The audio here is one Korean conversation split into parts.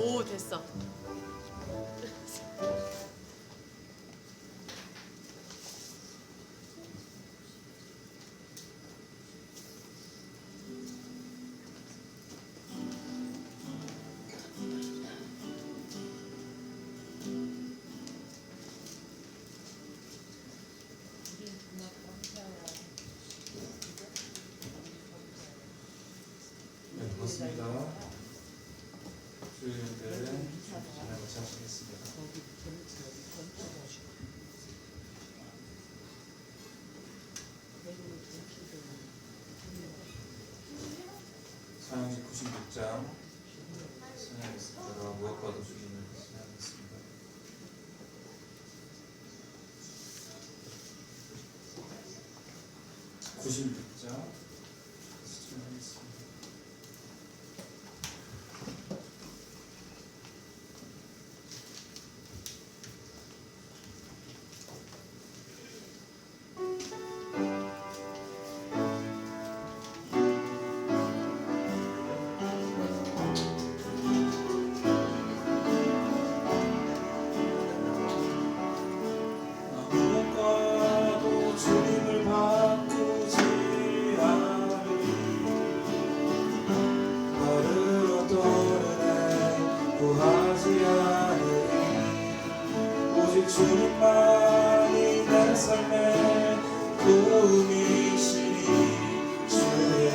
오, 됐어. 네, 반갑습니다. 주일날은 전화 같이 하시겠습니다. 사랑시 96장 신앙했습니다. 무엇과도 주님을 신앙했습니다. 신앙했습니다. 무엇과도 주님을 바꾸지 않으리. 나를 어떤 은혜 구하지 않으리. 오직 주님만이 내 삶의 도움이시니 주의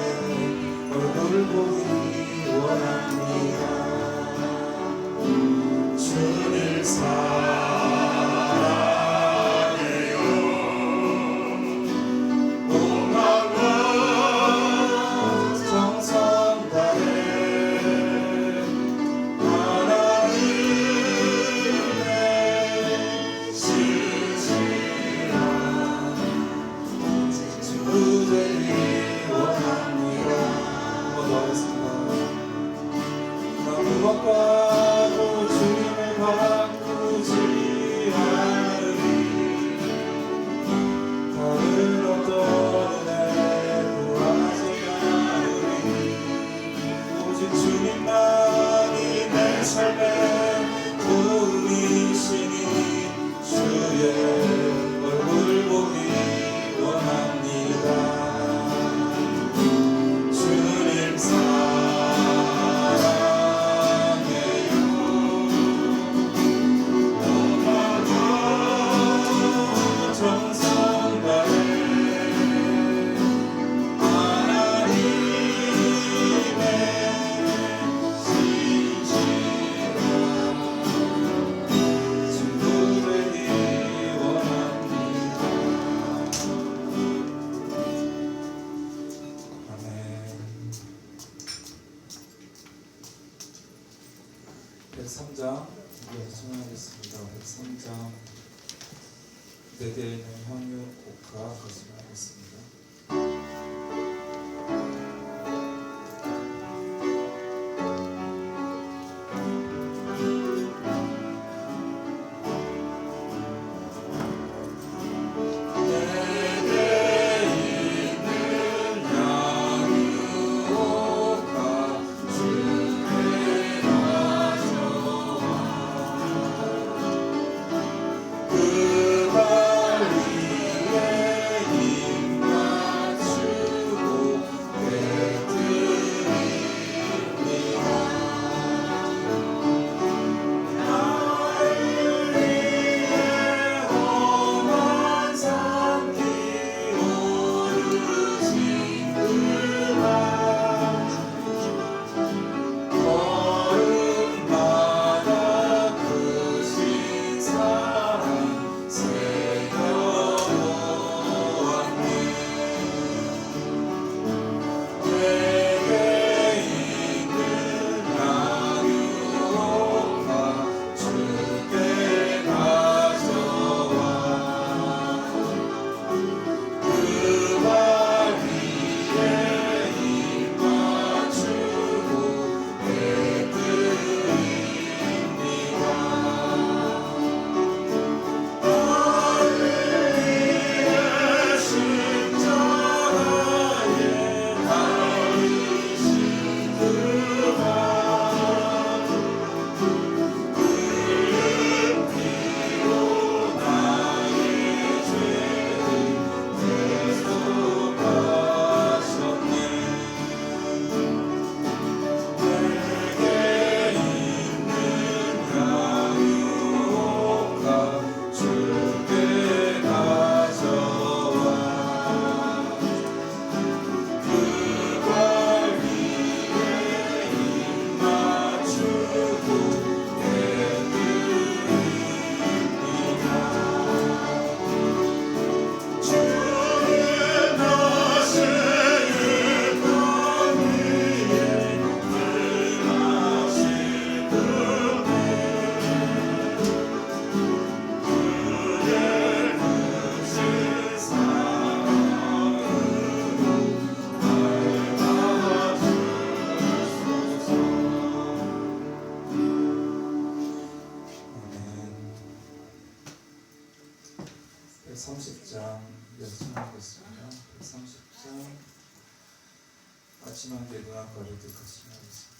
얼굴 보기 원합니다. 주를 무엇과도 주님을 바꾸지 않으리. 다른 어떤 은혜 구하지 않으리. 오직 주님만이 내 삶의 도움이시니 주의 얼굴 보기 원합니다. 주님 (103장) 이어서 청하겠습니다. 103장 내대에는 향유 옥화 거듭하겠습니다. 그 발 위에 130장 예수하겠습니다. 130장 마지막 예문학과를 같이 하겠습니다.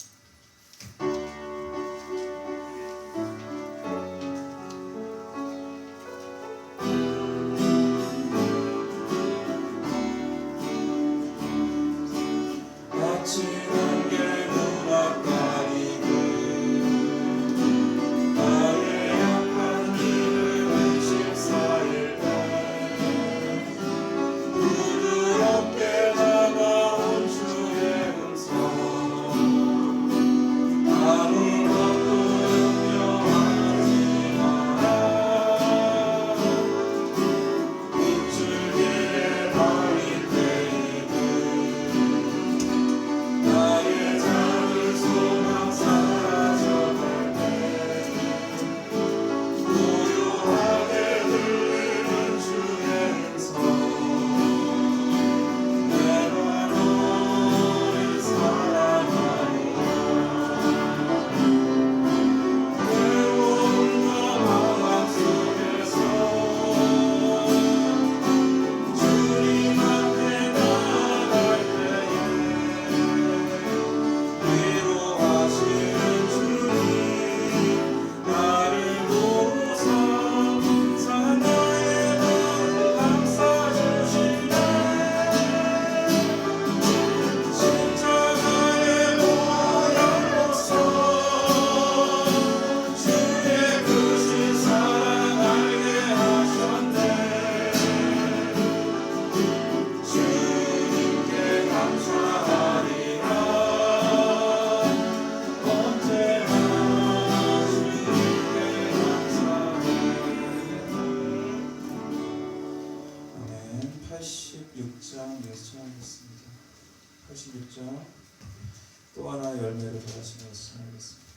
또 하나 열매를 받으시며 시작하겠습니다.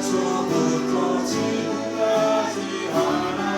처음부터 지금까지 하나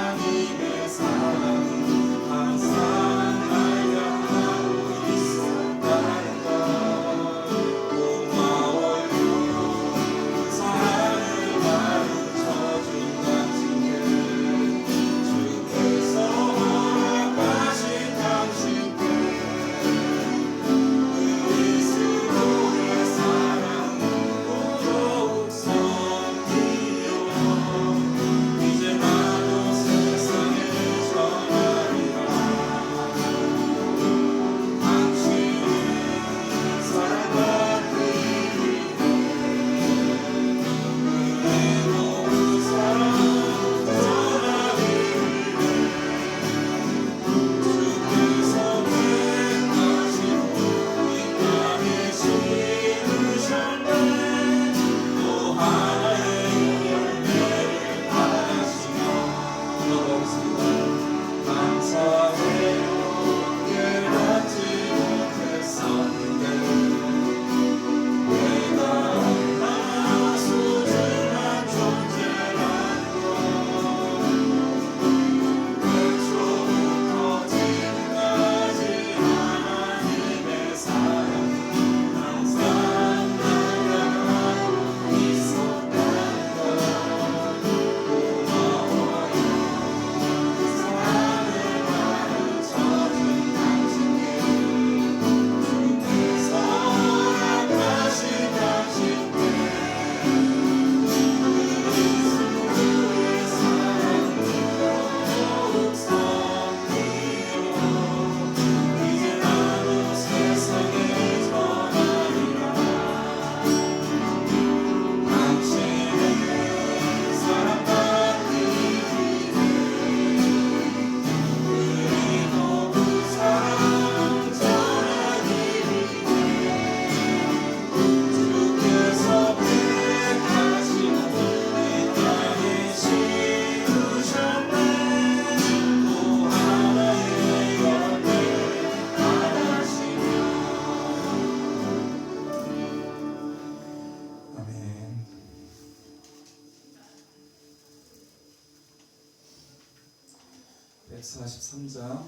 143장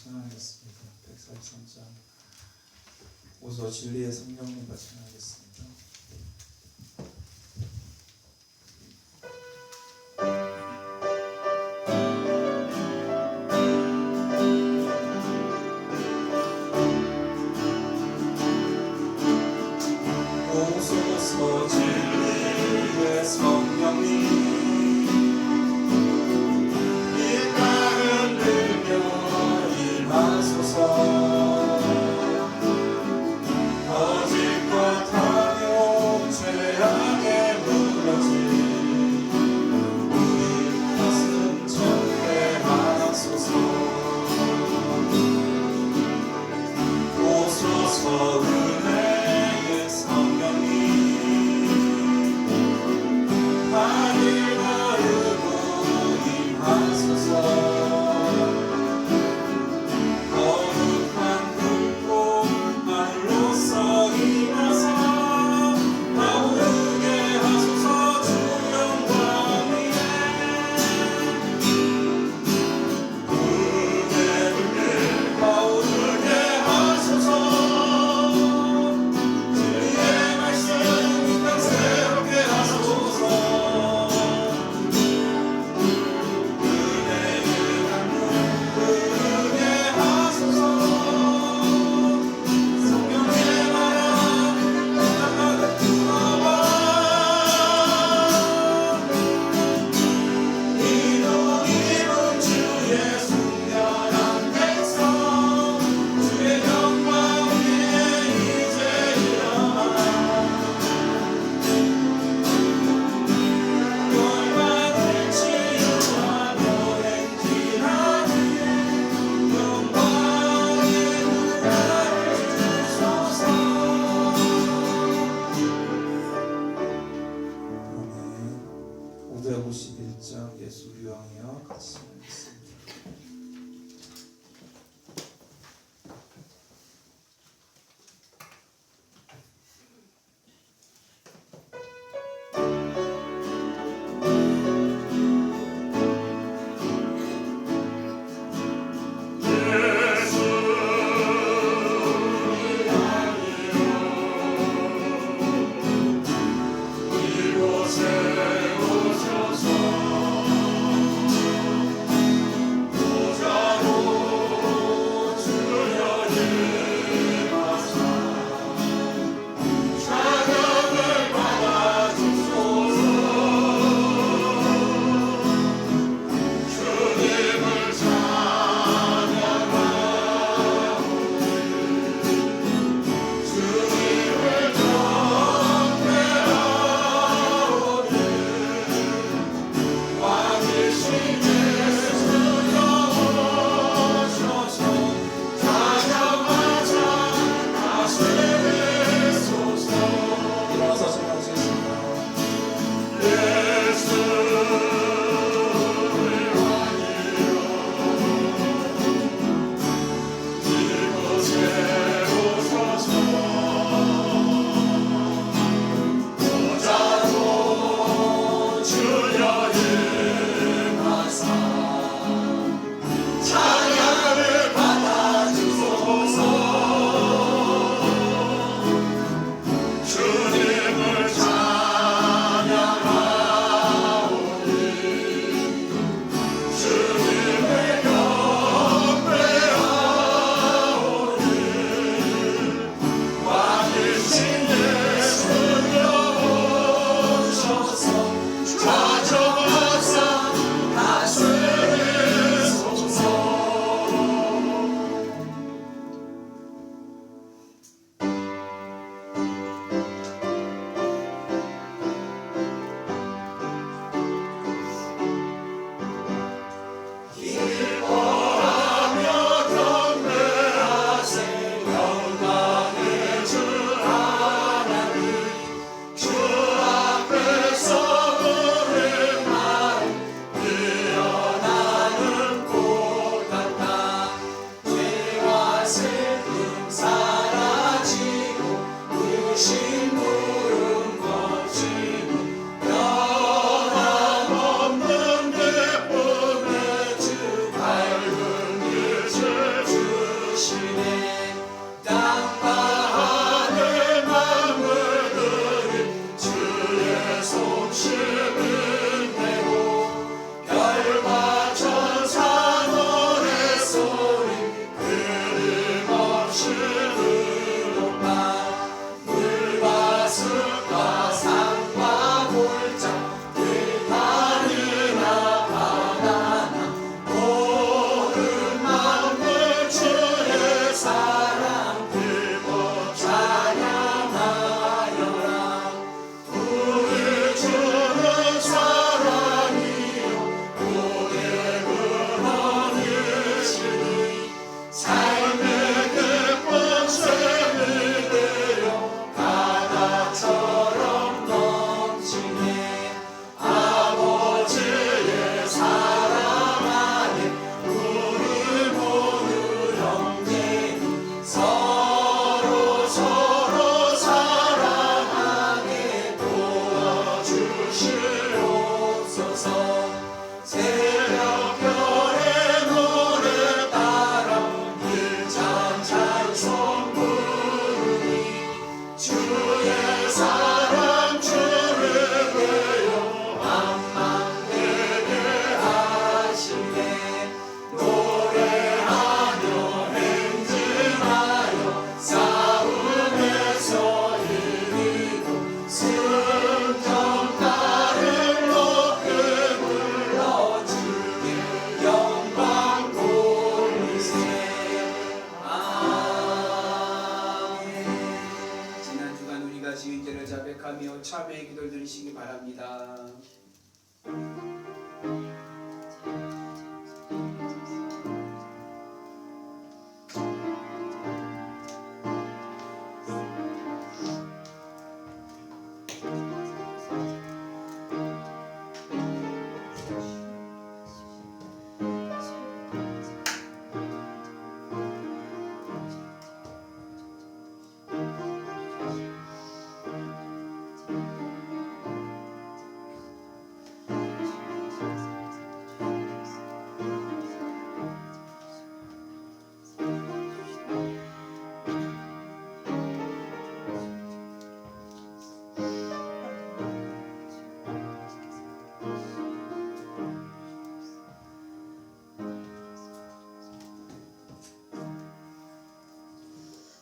찬양하겠습니다. 143장 오소 진리의 성령님과 찬양하겠습니다. 오소서 진리의 성령님 예수 유황이여 같이 읽겠습니다. 이곳에 오셔서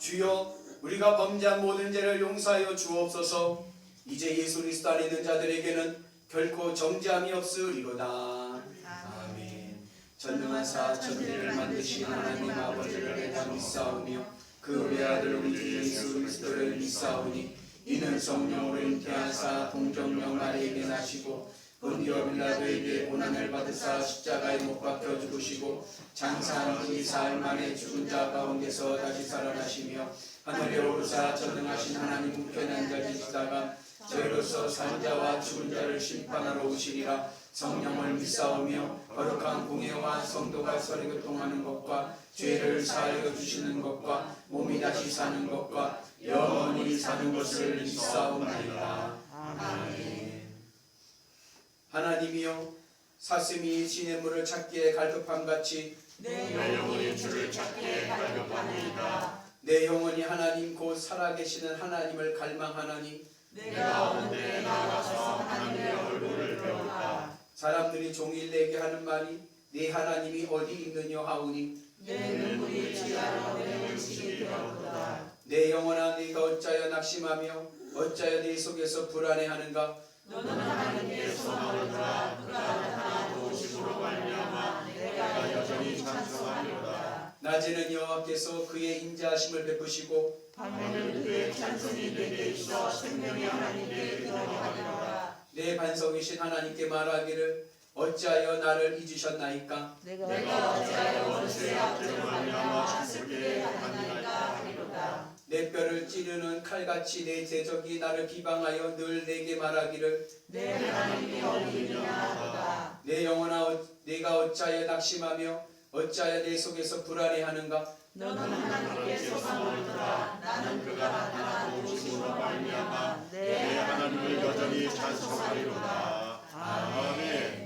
주여 우리가 범죄한 모든 죄를 용서하여 주옵소서. 이제 예수 그리스도 안에 있는 자들에게는 결코 정죄함이 없으리로다. 아멘. 전능하사 천지를 만드신 하나님 아버지를 내가 믿사오며 그 외아들 우리 주 예수 그리스도를 믿사오니 이는 성령으로 잉태하사 동정녀 마리에게 나시고 본디오 빌라도에게 고난을 받으사 십자가에 못 박혀 죽으시고 장사한 지 사흘 만에 죽은 자 가운데서 다시 살아나시며 하늘에 오르사 전능하신 하나님 우편에 앉아계시다가 저희로서 산 자와 죽은 자를 심판하러 오시리라. 성령을 믿사오며 거룩한 공예와 성도가 서로 교통하는 것과 죄를 사하여 주시는 것과 몸이 다시 사는 것과 영원히 사는 것을 믿사옵나이다. 아멘. 하나님이여 사슴이 시냇물을 찾기에 갈급함같이 내 영혼이 주를 찾기에 갈급하나이다. 내 영혼이 하나님 곧 살아계시는 하나님을 갈망하나니 내가 온데 나가서 하나님의 얼굴을 배울까. 사람들이 종일 내게 하는 말이 네 하나님이 어디 있느냐 하오니 내 눈물이 지하로 내 음식이 되었도다. 내 영혼아 네가 어찌하여 낙심하며 어찌하여 네 속에서 불안해하는가. 너는 하나님께 소망을 두라. 그가 나타나 도우심으로 말미암아 내가 여전히 찬송하리로다. 낮에는 여호와께서 그의 인자하심을 베푸시고 밤에는 그의 찬송이 내게 있어 생명의 하나님께 기도하리로다. 내 반석이신 하나님께 말하기를 어찌하여 나를 잊으셨나이까. 내가 어찌하여 원수의 앞들을 말미암아 슬프게 하나이까 하리로다. 내 뼈를 찌르는 칼같이 내 대적이 나를 비방하여 늘 내게 말하기를 내 하나님이 어디 있느냐 하도다. 내 영혼아 내가 어찌하여 낙심하며 어찌하여 내 속에서 불안해하는가. 너는 하나님께 소망을 두라. 나는 그가 나타나 도우심으로 말미암아 내 하나님을 여전히 찬송하리로다. 아멘.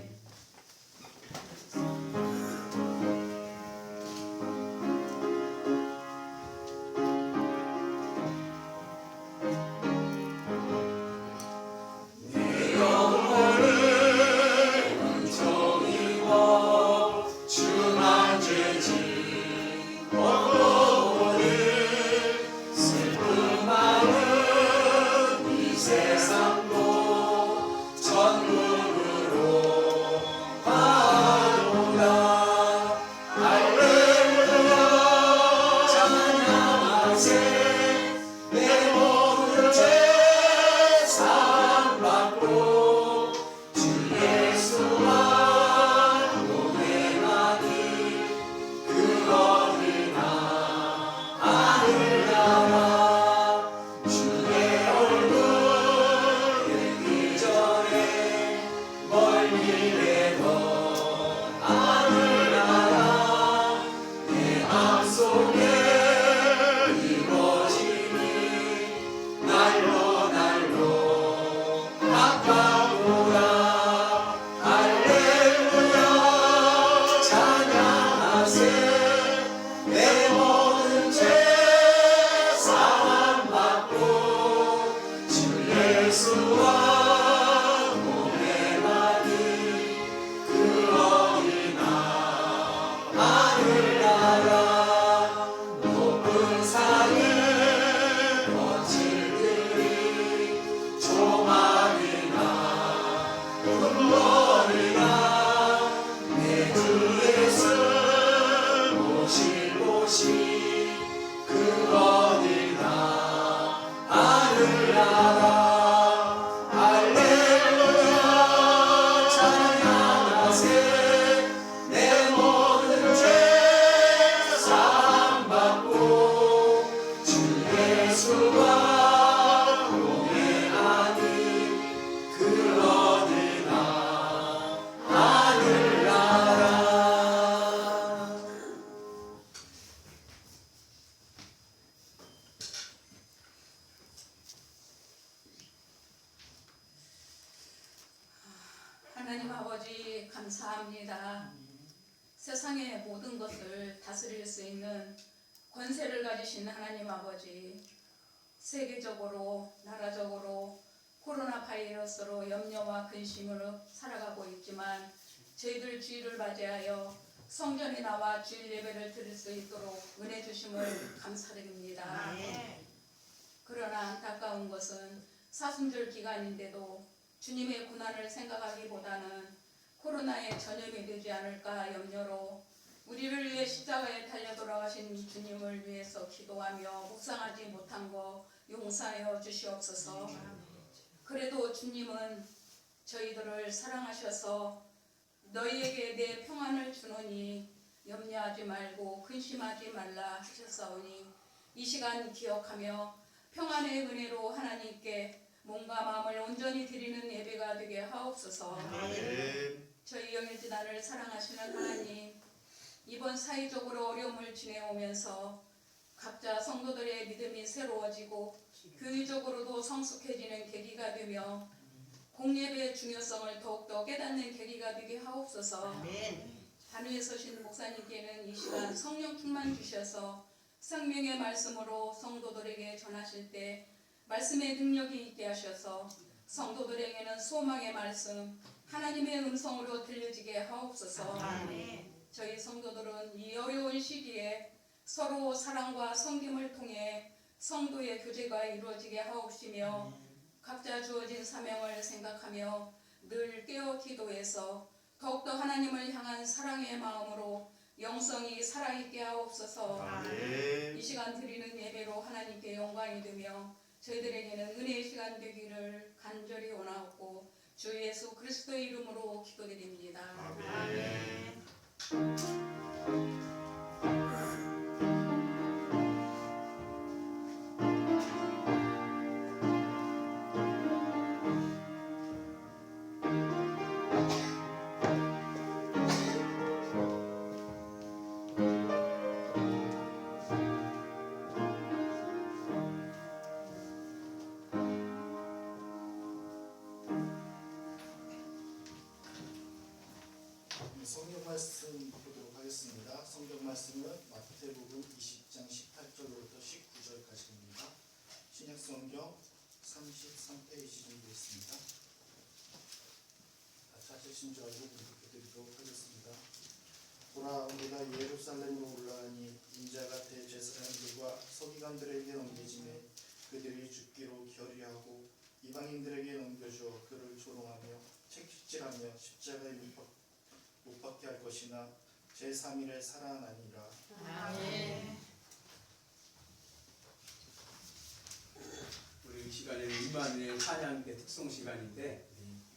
하나님 아버지 감사합니다. 세상의 모든 것을 다스릴 수 있는 권세를 가지신 하나님 아버지, 세계적으로 나라적으로 코로나 바이러스로 염려와 근심으로 살아가고 있지만 저희들 주의를 맞이하여 성전에 나와 주일 예배를 드릴 수 있도록 은혜 주심을 감사드립니다. 그러나 안타까운 것은 사순절 기간인데도 주님의 고난을 생각하기보다는 코로나에 전염이 되지 않을까 염려로 우리를 위해 십자가에 달려 돌아가신 주님을 위해서 기도하며 묵상하지 못한 거 용서하여 주시옵소서. 그래도 주님은 저희들을 사랑하셔서 너희에게 내 평안을 주노니 염려하지 말고 근심하지 말라 하셨사오니 이 시간 기억하며 평안의 은혜로 하나님께 몸과 마음을 온전히 드리는 예배가 되게 하옵소서. 저희 영일지단을 사랑하시는 하나님, 이번 사회적으로 어려움을 지내오면서 각자 성도들의 믿음이 새로워지고 교회적으로도 성숙해지는 계기가 되며 공예배의 중요성을 더욱더 깨닫는 계기가 되게 하옵소서. 단위에 서신 목사님께는 이 시간 성령 충만 주셔서 생명의 말씀으로 성도들에게 전하실 때 말씀의 능력이 있게 하셔서 성도들에게는 소망의 말씀, 하나님의 음성으로 들려지게 하옵소서. 저희 성도들은 이 어려운 시기에 서로 사랑과 섬김을 통해 성도의 교제가 이루어지게 하옵시며 각자 주어진 사명을 생각하며 늘 깨어 기도해서 더욱더 하나님을 향한 사랑의 마음으로 영성이 살아있게 하옵소서. 이 시간 드리는 예배로 하나님께 영광이 되며 저희들에게는 은혜의 시간 되기를 간절히 원하옵고 주 예수 그리스도의 이름으로 기도드립니다. 아멘. 성경 말씀 보도록 하겠습니다. 성경 말씀은 마태복음 20장 18절부터 19절까지입니다. 신약 성경 33페이지 정도 있습니다. 찾으신 줄 알고 공독해드리도록 하겠습니다. 보라, 내가 예루살렘으로 올라가니 인자가 대제사장들과 서기관들에게 넘겨지매 그들이 죽기로 결의하고 이방인들에게 넘겨주어 그를 조롱하며 채찍질하며 십자가에 못 박게 할 것이나 제3일에 살아나니라. 아멘. 우리 이 시간에는 이만의 찬양의 특송 시간인데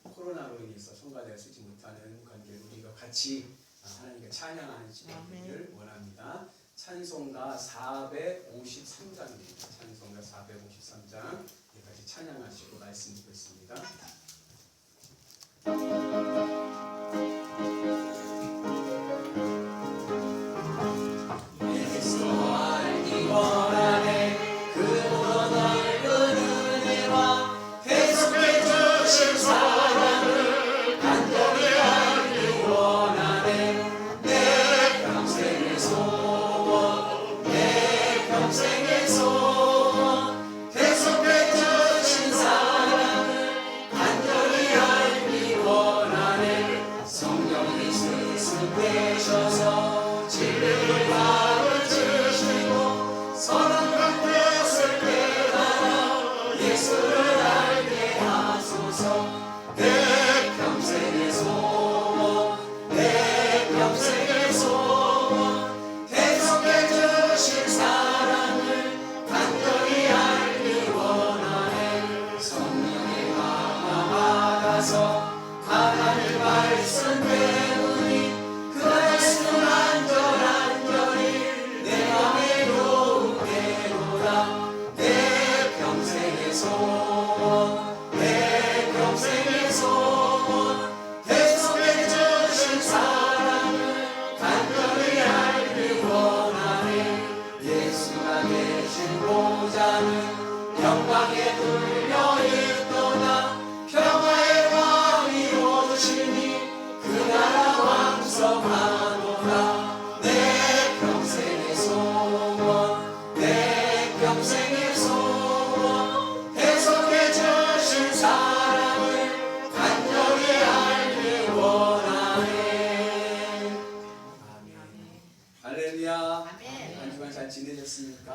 코로나로 인해서 성가대가 쓰지 못하는 관계로 우리가 같이 하나님께 찬양하는 시간 되기를 원합니다. 찬송가 453장입니다. 찬송가 453장 같이 찬양하시고 말씀 듣겠습니다.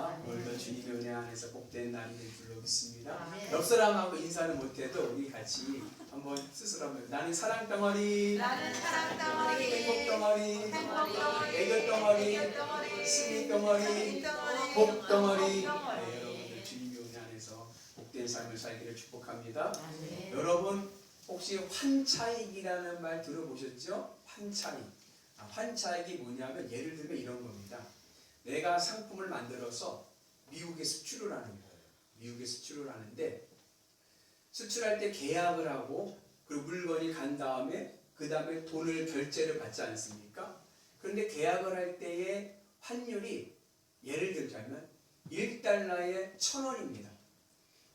축복합니다. 오늘도 주님의 은혜 안에서 복된 날이 될 줄로 믿습니다. 아멘. 옆 사람하고 인사를 못해도 우리 같이 한번 스스로 한번 나는 사랑 덩어리, 나는 사랑 덩어리, 행복 덩어리, 행복 덩어리, 애교 덩어리, 애교 덩어리, 승리 덩어리, 승리 덩어리, 복 덩어리. 덩어리. 네, 여러분들 주님의 은혜 안에서 복된 삶을 살기를 축복합니다. 아멘. 여러분 혹시 환차익이라는 말 들어보셨죠? 환차익. 환차익이 뭐냐면 예를 들면 이런 겁니다. 내가 상품을 만들어서 미국에 수출을 하는 거예요. 미국에 수출을 하는데 수출할 때 계약을 하고 그리고 물건이 간 다음에 그 다음에 돈을 결제를 받지 않습니까? 그런데 계약을 할 때의 환율이 예를 들자면 1달러에 1,000원입니다.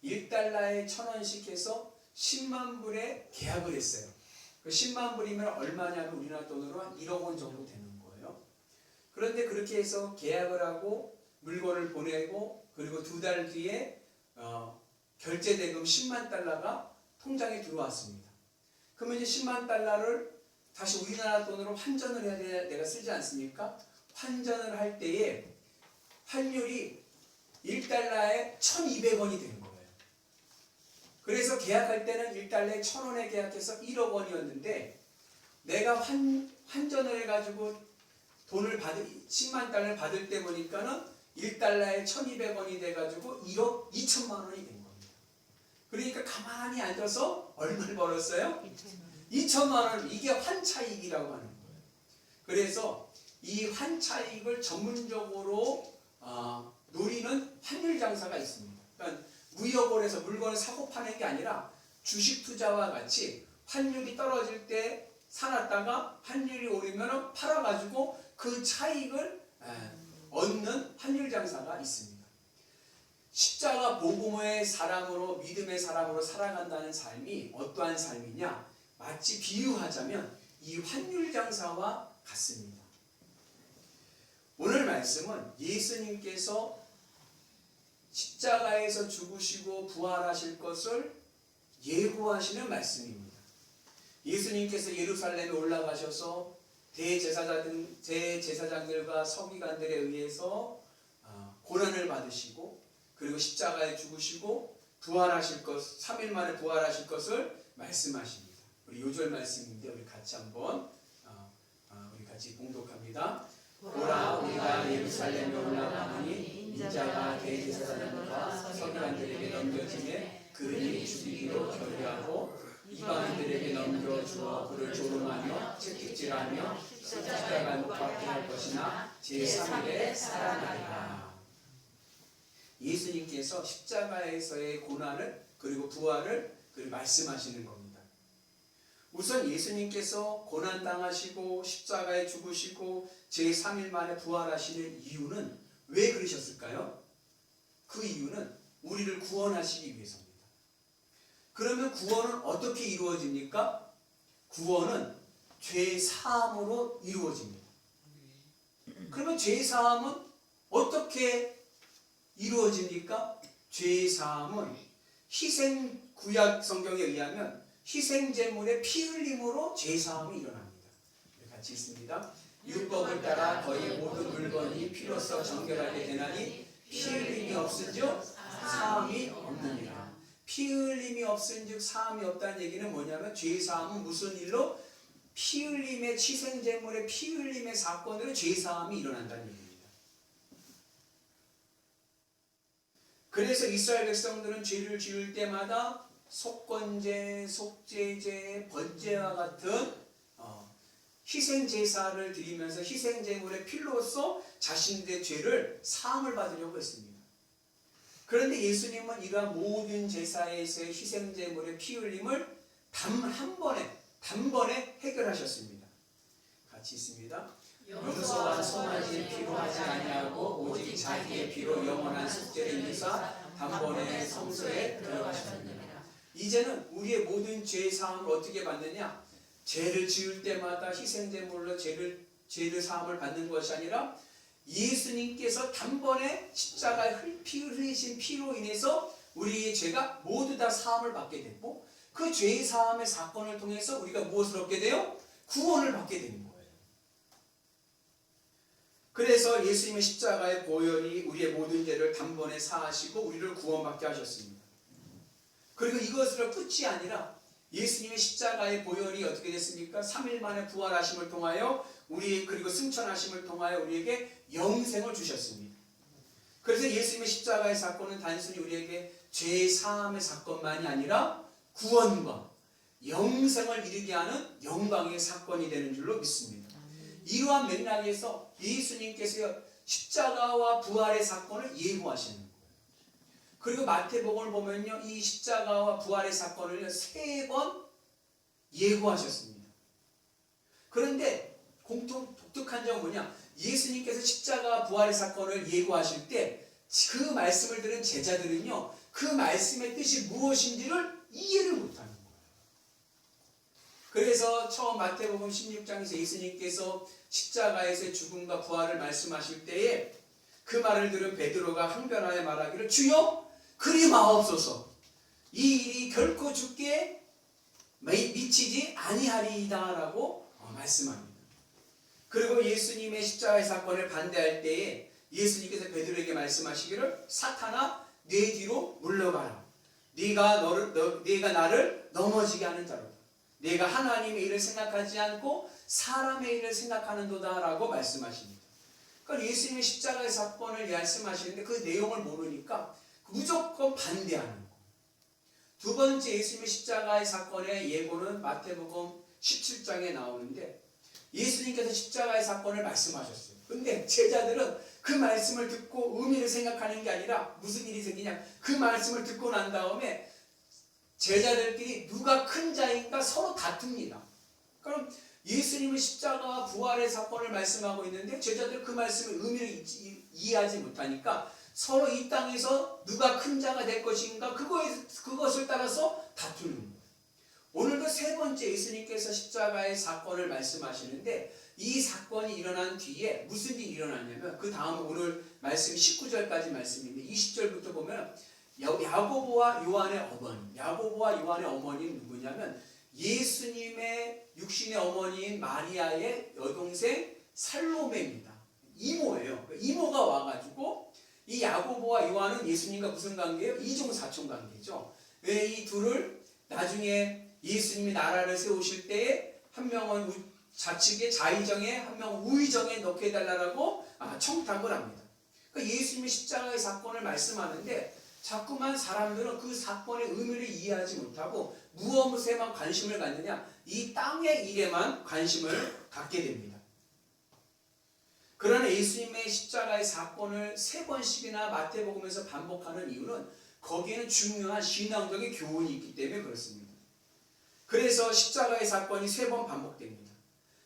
1달러에 1,000원씩 해서 10만 불에 계약을 했어요. 그 10만 불이면 얼마냐면 우리나라 돈으로 한 1억 원 정도 되는 거예요. 그런데 그렇게 해서 계약을 하고 물건을 보내고 그리고 2달 뒤에 결제 대금 10만 달러가 통장에 들어왔습니다. 그러면 이제 10만 달러를 다시 우리나라 돈으로 환전을 해야 돼, 내가 쓰지 않습니까? 환전을 할 때에 환율이 1달러에 1,200원이 된 거예요. 그래서 계약할 때는 1달러에 1,000원에 계약해서 1억 원이었는데 내가 환전을 해가지고 돈을 10만 달러를 받을 때 보니까는 1달러에 1,200원이 돼가지고 1억 2천만 원이 된 겁니다. 그러니까 가만히 앉아서 얼마를 벌었어요? 2천만 원. 이게 환차익이라고 하는 거예요. 그래서 이 환차익을 전문적으로 노리는 환율 장사가 있습니다. 그러니까 무역원에서 물건을 사고 파는 게 아니라 주식 투자와 같이 환율이 떨어질 때 사놨다가 환율이 오르면 팔아가지고 그 차익을 얻는 환율 장사가 있습니다. 십자가 복음의 사람으로 믿음의 사람으로 살아간다는 삶이 어떠한 삶이냐? 마치 비유하자면 이 환율 장사와 같습니다. 오늘 말씀은 예수님께서 십자가에서 죽으시고 부활하실 것을 예고하시는 말씀입니다. 예수님께서 예루살렘에 올라가셔서 대제사장들과 서기관들에 의해서 고난을 받으시고 그리고 십자가에 죽으시고 부활하실 것, 3일 만에 부활하실 것을 말씀하십니다. 우리 요절 말씀인데 우리 같이 한번 우리 같이 봉독합니다. 보라 우리가 예루살렘에 올라가니 인자가 대제사장들과 서기관들에게 넘겨지매 그들이 죽이기로 결의하고 이방인들에게 넘겨주어 그를 조롱하며 채찍질하며 십자가에 못 박게 할 것이나 제3일에 살아나리라. 예수님께서 십자가에서의 고난을 그리고 부활을 말씀하시는 겁니다. 우선 예수님께서 고난당하시고 십자가에 죽으시고 제3일 만에 부활하시는 이유는 왜 그러셨을까요? 그 이유는 우리를 구원하시기 위해서입니다. 그러면 구원은 어떻게 이루어집니까? 구원은 죄 사함으로 이루어집니다. 그러면 죄 사함은 어떻게 이루어집니까? 죄 사함은 희생 구약 성경에 의하면 희생 제물의 피 흘림으로 죄 사함이 일어납니다. 같이 있습니다. 율법을 따라 거의 모든 물건이 피로써 정결하게 되나니 피 흘림이 없은즉 사함이 없느니라. 피 흘림이 없은즉 사함이 없다는 얘기는 뭐냐면 죄 사함은 무슨 일로? 피 흘림의 희생 제물의 피 흘림의 사건으로 죄 사함이 일어난다는 얘기입니다. 그래서 이스라엘 백성들은 죄를 지을 때마다 속건제, 속죄제, 번제와 같은 희생 제사를 드리면서 희생 제물의 피로써 자신들의 죄를 사함을 받으려고 했습니다. 그런데 예수님은 이러한 모든 제사에서의 희생 제물의 피 흘림을 단번에 해결하셨습니다. 같이 있습니다. 용서와 송아지의 피로 하지 아니하고 오직 자기의 피로 영원한 속죄를 이루사 단번에 성소에 들어가셨느니라. 이제는 우리의 모든 죄 사함을 어떻게 받느냐? 죄를 지을 때마다 희생제물로 죄를 사함을 받는 것이 아니라 예수님께서 단번에 십자가에 피 흘리신 피로 인해서 우리의 죄가 모두 다 사함을 받게 됐고 그 죄 사함의 사건을 통해서 우리가 무엇을 얻게 돼요? 구원을 받게 되는 거예요. 그래서 예수님의 십자가의 보혈이 우리의 모든 죄를 단번에 사하시고 우리를 구원받게 하셨습니다. 그리고 이것으로 끝이 아니라 예수님의 십자가의 보혈이 어떻게 됐습니까? 3일 만에 부활하심을 통하여 그리고 승천하심을 통하여 우리에게 영생을 주셨습니다. 그래서 예수님의 십자가의 사건은 단순히 우리에게 죄 사함의 사건만이 아니라 구원과 영생을 이루게 하는 영광의 사건이 되는 줄로 믿습니다. 이러한 맥락에서 예수님께서 십자가와 부활의 사건을 예고하시는 거예요. 그리고 마태복음을 보면요, 이 십자가와 부활의 사건을 3번 예고하셨습니다. 그런데 독특한 점은 뭐냐? 예수님께서 십자가와 부활의 사건을 예고하실 때 그 말씀을 들은 제자들은요, 그 말씀의 뜻이 무엇인지를 이해를 못하는 거예요. 그래서 처음 마태복음 16장에서 예수님께서 십자가에서의 죽음과 부활을 말씀하실 때에 그 말을 들은 베드로가 항변하여 말하기를, 주여 그리 마옵소서, 이 일이 결코 주께 미치지 아니하리이다 라고 말씀합니다. 그리고 예수님의 십자가의 사건을 반대할 때에 예수님께서 베드로에게 말씀하시기를, 사탄아 내 뒤로 물러가라. 네가 나를 넘어지게 하는 자로다. 내가 하나님의 일을 생각하지 않고 사람의 일을 생각하는도다 라고 말씀하십니다. 그러니까 예수님의 십자가의 사건을 말씀하시는데 그 내용을 모르니까 무조건 반대하는 거. 두 번째 예수님의 십자가의 사건의 예고는 마태복음 17장에 나오는데, 예수님께서 십자가의 사건을 말씀하셨어요. 근데 제자들은 그 말씀을 듣고 의미를 생각하는 게 아니라 무슨 일이 생기냐, 그 말씀을 듣고 난 다음에 제자들끼리 누가 큰 자인가 서로 다툽니다. 그럼 예수님은 십자가와 부활의 사건을 말씀하고 있는데 제자들 그 말씀의 의미를 이해하지 못하니까 서로 이 땅에서 누가 큰 자가 될 것인가 그것을 따라서 다투는 거예요. 오늘도 3번째 예수님께서 십자가의 사건을 말씀하시는데, 이 사건이 일어난 뒤에 무슨 일이 일어났냐면, 그 다음 오늘 말씀 19절까지 말씀인데 20절부터 보면 야고보와 요한의 어머니는 누구냐면 예수님의 육신의 어머니인 마리아의 여동생 살로메입니다. 이모예요. 이모가 와가지고 이 야고보와 요한은 예수님과 무슨 관계예요? 이종사촌 관계죠. 왜 이 둘을 나중에 예수님이 나라를 세우실 때에 한 명은 좌측에 자의정에 한 명은 우의정에 넣게 해달라고 청탁을 합니다. 그러니까 예수님의 십자가의 사건을 말씀하는데 자꾸만 사람들은 그 사건의 의미를 이해하지 못하고 무엇에만 관심을 갖느냐, 이 땅의 일에만 관심을 갖게 됩니다. 그러나 예수님의 십자가의 사건을 3번씩이나 마태복음에서 반복하는 이유는 거기에는 중요한 신앙적인 교훈이 있기 때문에 그렇습니다. 그래서 십자가의 사건이 3번 반복됩니다.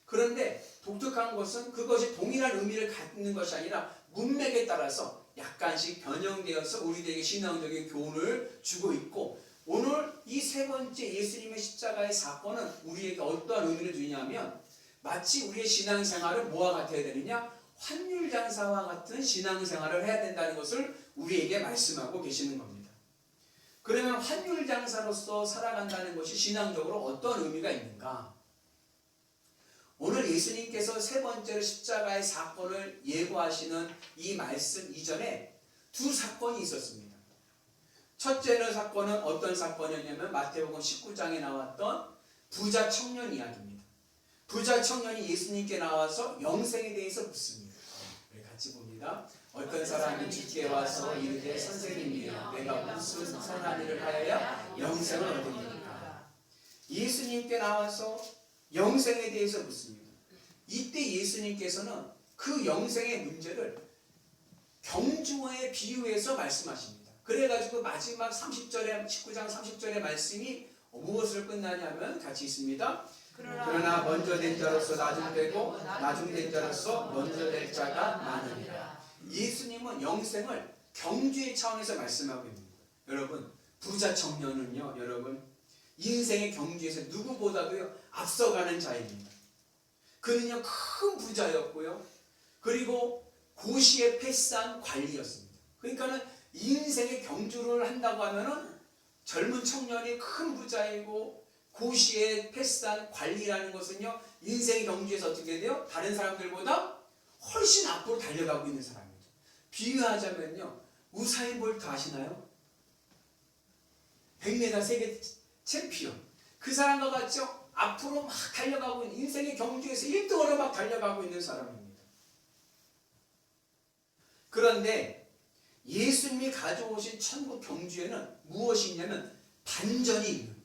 그런데 독특한 것은 그것이 동일한 의미를 갖는 것이 아니라 문맥에 따라서 약간씩 변형되어서 우리들에게 신앙적인 교훈을 주고 있고, 오늘 이 3번째 예수님의 십자가의 사건은 우리에게 어떠한 의미를 주냐면, 마치 우리의 신앙생활을 뭐와 같아야 되느냐, 환율장사와 같은 신앙생활을 해야 된다는 것을 우리에게 말씀하고 계시는 겁니다. 그러면 환율장사로서 살아간다는 것이 신앙적으로 어떤 의미가 있는가? 오늘 예수님께서 3번째로 십자가의 사건을 예고하시는 이 말씀 이전에 2 사건이 있었습니다. 첫째는 사건은 어떤 사건이었냐면 마태복음 19장에 나왔던 부자 청년 이야기입니다. 부자 청년이 예수님께 나와서 영생에 대해서 묻습니다. 우리 같이 봅니다. 어떤 사람이 주께 와서 이르되 선생님이여 내가 무슨 선한 일을 하여야 영생을 얻으리까? 예수님께 나와서 영생에 대해서 묻습니다. 이때 예수님께서는 그 영생의 문제를 경주에 비유해서 말씀하십니다. 그래가지고 마지막 30절에 19장 30절의 말씀이 무엇을 끝나냐면 같이 있습니다. 그러나 먼저 된 자로서 나중되고 나중된 자로서 먼저 될 자가 많으니라. 예수님은 영생을 경주의 차원에서 말씀하고 있는 거예요. 여러분, 부자 청년은요, 여러분 인생의 경주에서 누구보다도 앞서가는 자입니다. 그는요 큰 부자였고요, 그리고 고시의 패스한 관리였습니다. 그러니까는 인생의 경주를 한다고 하면은 젊은 청년이 큰 부자이고 고시의 패스한 관리라는 것은요 인생의 경주에서 어떻게 돼요? 다른 사람들보다 훨씬 앞으로 달려가고 있는 사람이죠. 비유하자면요, 우사인 볼트 아시나요? 100m 세계 챔피언. 그 사람과 같이 앞으로 막 달려가고 있는, 인생의 경주에서 1등으로 막 달려가고 있는 사람입니다. 그런데 예수님이 가져오신 천국 경주에는 무엇이 있냐면 반전이 있는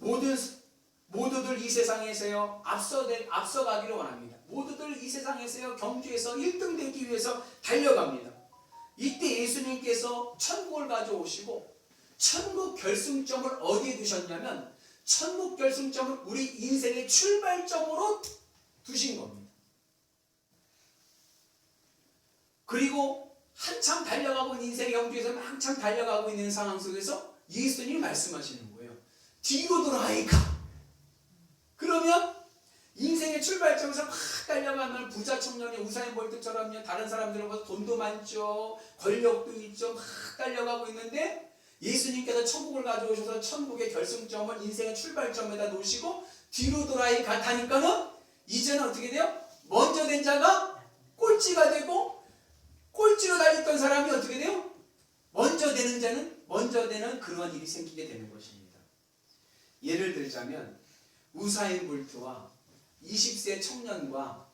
거예요. 모두들 이 세상에서요 앞서가기를 원합니다. 모두들 이 세상에서요 경주에서 1등 되기 위해서 달려갑니다. 이때 예수님께서 천국을 가져오시고 천국 결승점을 어디에 두셨냐면 천국 결승점을 우리 인생의 출발점으로 두신 겁니다. 그리고 한참 달려가고 있는 인생의 경주에서 한참 달려가고 있는 상황 속에서 예수님이 말씀하시는 거예요. 뒤로 돌아가니까. 그러면 인생의 출발점에서 막 달려가면 부자 청년이 우사인 볼트처럼요 다른 사람들보다 돈도 많죠, 권력도 있죠, 막 달려가고 있는데 예수님께서 천국을 가져오셔서 천국의 결승점을 인생의 출발점에다 놓으시고 뒤로 돌아가니까는 이제는 어떻게 돼요? 먼저 된 자가 꼴찌가 되고 꼴찌로 달렸던 사람이 어떻게 돼요? 먼저 되는 자는 먼저 되는 그런 일이 생기게 되는 것입니다. 예를 들자면 우사인 볼트와 20세 청년과